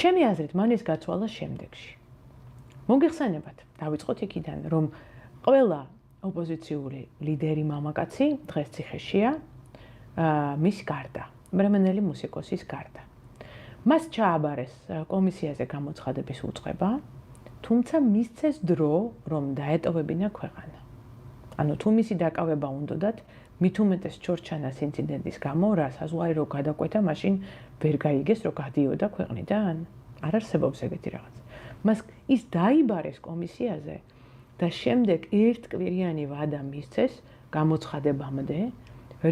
ჩემი აზრით მან ეს გაცვალა შემდეგში. მოგეხსენებათ, დავიწყოთ იქიდან, რომ ყველა ოპოზიციური ლიდერი მამაკაცი დღეს ციხეშია, მის გარდა, მრემენელი მუსიკოსის გარდა. მას ჩააბარეს კომისიაზე გამოცხადების უწყება, თუმცა მისცეს დრო, რომ დაეტოვებინა ქვეყანა. ანუ თუ მისი დაკავება უნდოდათ, მით უმეტეს ჩორჩანას ინციდენტის გამო, რა საზღვარი რო გადაკვეთა, მაშინ ვერ გაიგეს, რომ გადიოდა ქვეყნიდან. არ არსებობს ეგეთი რაღაც. მას ის დაიბარეს კომისიაზე და შემდეგ ერთკვირიანი ვადა მისცეს გამოცხადებამდე,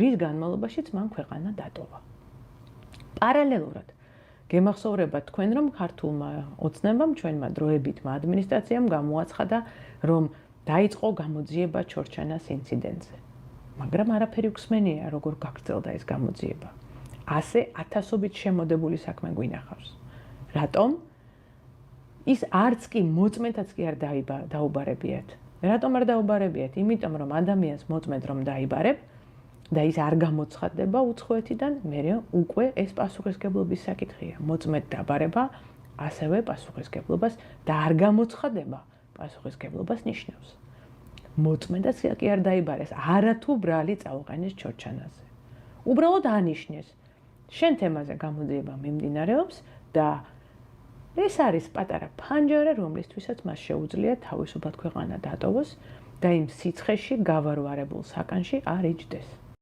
რის განმავლობაშიც მან ქვეყანა დატოვა. პარალელურად გემახსოვრებათ თქვენ, რომ ქართულმა ოცნებამ, ჩვენმა დროებითმა ადმინისტრაციამ გამოაცხადა, რომ დაიწყო გამოძიება ჩორჩანას ინციდენტზე. მაგრამ არაფერი უხსმენია, როგორ გაგრძელდა ეს გამოძიება. ასე ათასობით შემოდებული საქმე გვინახავს. რატომ? ის არც კი მოწმედაც კი არ დაუბარებიათ. რატომ არ დაუბარებიათ? იმიტომ რომ ადამიანს მოწმედ რომ დაიბარებ და ის არ გამოცხადდება უცხოეთიდან, მერე უკვე ეს პასუხისმგებლობის საკითხია. მოწმედ დაბარება ასევე პასუხისმგებლობას და არ გამოცხადება პასუხისმგებლობას ნიშნავს. მოწმედაც კი არ დაიბარეს, არათუ ბრალი წაუყენეს ჩორჩანაზე. უბრალოდ ანიშნეს. შენ თემაზე გამოძიება მიმდინარეობს და ეს არის პატარა ფანჯარა, რომლისთვისაც მას შეუძლია თავისუფლად ქვეყანა დატოვოს და იმ სიცხეში გავარვარებულ საკანში არ იჯდეს.